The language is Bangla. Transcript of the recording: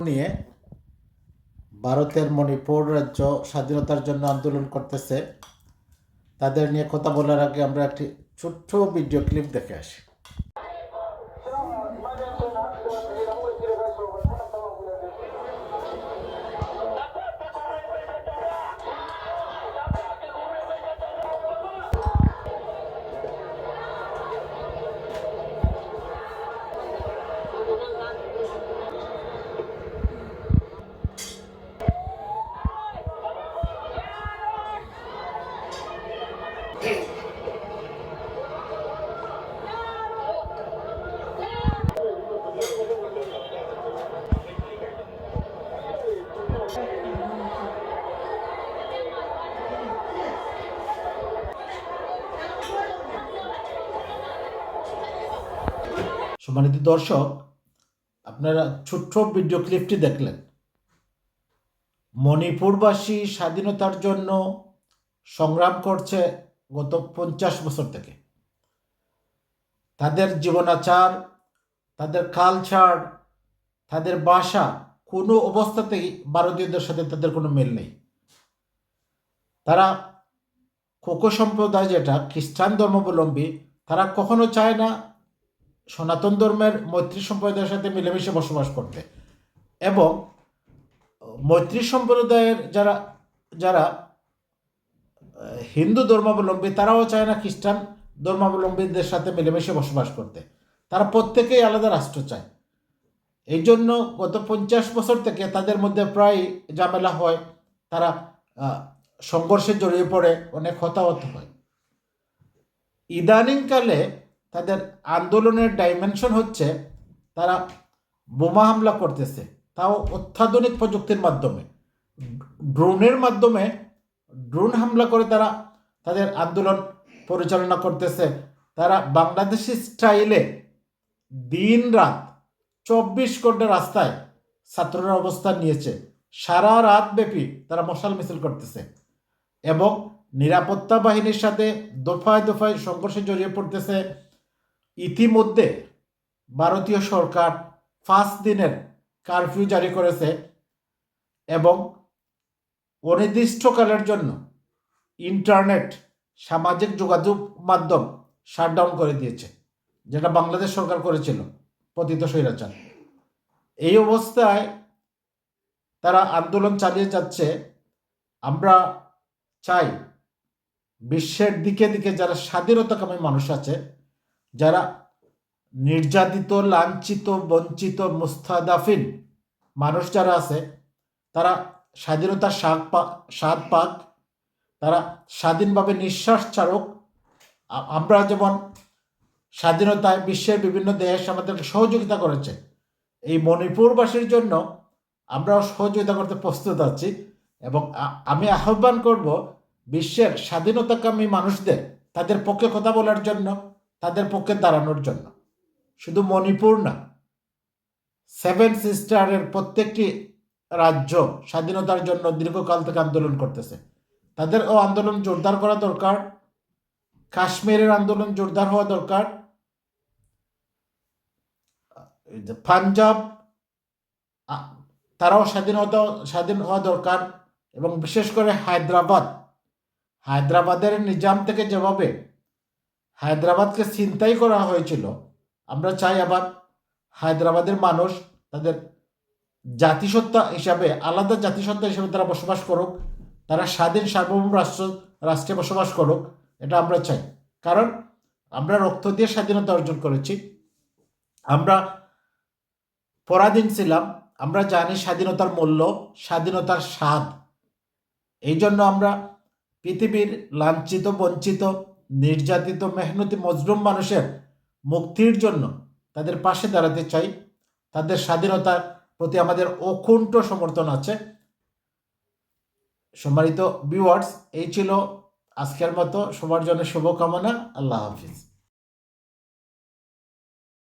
নিয়ে ভারতের মণিপুর রাজ্য স্বাধীনতার জন্য আন্দোলন করতেছে তাদের নিয়ে কথা বলার আগে আমরা একটি ছোট্ট ভিডিও ক্লিপ দেখে আসি। সম্মানিত দর্শক, আপনারা ছোট্ট ভিডিও ক্লিপটি দেখলেন। মণিপুরবাসী স্বাধীনতার জন্য সংগ্রাম করছে গত 50 বছর থেকে। তাদের জীবনাচার, তাদের কালচার, তাদের ভাষা কোনো অবস্থাতেই ভারতীয়দের সাথে তাদের কোনো মিল নেই। তারা কোকো সম্প্রদায়, যেটা খ্রিস্টান ধর্মাবলম্বী, তারা কখনো চায় না সনাতন ধর্মের মৈত্রী সম্প্রদায়ের সাথে মিলেমিশে বসবাস করতে। এবং মৈত্রী সম্প্রদায়ের যারা যারা হিন্দু ধর্মাবলম্বী, তারাও চায় না খ্রিস্টান ধর্মাবলম্বীদের সাথে মিলেমিশে বসবাস করতে। তারা প্রত্যেকেই আলাদা রাষ্ট্র চায়। এই জন্য গত 50 বছর থেকে তাদের মধ্যে প্রায় ঝামেলা হয়, তারা সংঘর্ষে জড়িয়ে পড়ে, অনেক হতাহত হয়। ইদানিংকালে তাদের আন্দোলনের ডাইমেনশন হচ্ছে তারা বোমা হামলা করতেছে, তাও অত্যাধুনিক প্রযুক্তির মাধ্যমে, ড্রোন হামলা করে তারা তাদের আন্দোলন পরিচালনা করতেছে। তারা বাংলাদেশি স্টাইলে দিন রাত 24 ঘন্টা রাস্তায় ছাত্ররা অবস্থান নিয়েছে। সারা রাত ব্যাপী তারা মশাল মিছিল করতেছে এবং নিরাপত্তা বাহিনীর সাথে দফায় দফায় সংঘর্ষে জড়িয়ে পড়তেছে। ইতিমধ্যে ভারতীয় সরকার 5 দিনের কারফিউ জারি করেছে এবং অনির্দিষ্টকালের জন্য ইন্টারনেট, সামাজিক যোগাযোগ মাধ্যম শাটডাউন করে দিয়েছে, যেটা বাংলাদেশ সরকার করেছিল পতিত স্বৈরাচার। এই অবস্থায় তারা আন্দোলন চালিয়ে যাচ্ছে। আমরা চাই বিশ্বের দিকে দিকে যারা স্বাধীনতাকামী মানুষ আছে, যারা নির্যাতিত, লাঞ্ছিত, বঞ্চিত, মুস্তাদাফিন মানুষ যারা আছে, তারা স্বাধীনতার স্বাদ পাক, তারা স্বাধীনভাবে নিঃশ্বাস ছাড়ুক। আমরা যেমন স্বাধীনতায় বিশ্বের বিভিন্ন দেশ আমাদেরকে সহযোগিতা করেছে, এই মণিপুরবাসীর জন্য আমরাও সহযোগিতা করতে প্রস্তুত আছি। এবং আমি আহ্বান করব বিশ্বের স্বাধীনতাকামী মানুষদের তাদের পক্ষে কথা বলার জন্য, তাদের পক্ষে দাঁড়ানোর জন্য। শুধু মণিপুর না, 7 সিস্টারের প্রত্যেকটি রাজ্য স্বাধীনতার জন্য দীর্ঘকাল থেকে আন্দোলন করতেছে। তাদেরও আন্দোলন জোরদার করা দরকার। কাশ্মীরের আন্দোলন জোরদার হওয়া দরকার। পাঞ্জাব, তারাও স্বাধীন হওয়া দরকার। এবং বিশেষ করে হায়দ্রাবাদের নিজাম থেকে যেভাবে হায়দ্রাবাদকে ছিনতাই করা হয়েছিল, আমরা চাই আবার হায়দ্রাবাদের মানুষ তাদের জাতিসত্তা হিসাবে, আলাদা জাতিসত্তা হিসাবে তারা বসবাস করুক, তারা স্বাধীন সার্বভৌম রাষ্ট্রে বসবাস করুক। এটা আমরা চাই, কারণ আমরা রক্ত দিয়ে স্বাধীনতা অর্জন করেছি। আমরা পরাধীন ছিলাম, আমরা জানি স্বাধীনতার মূল্য, স্বাধীনতার স্বাদ। এই জন্য আমরা পৃথিবীর লাঞ্ছিত, বঞ্চিত, নির্যাতিত, মেহনতি, মজলুম মানুষের মুক্তির জন্য তাদের পাশে দাঁড়াতে চাই। তাদের স্বাধীনতার প্রতি আমাদের অকুণ্ঠ সমর্থন আছে। সম্মানিত ভিউয়ার্স, এই ছিল আজকের মতো। সবার জন্য শুভকামনা। আল্লাহ হাফিজ।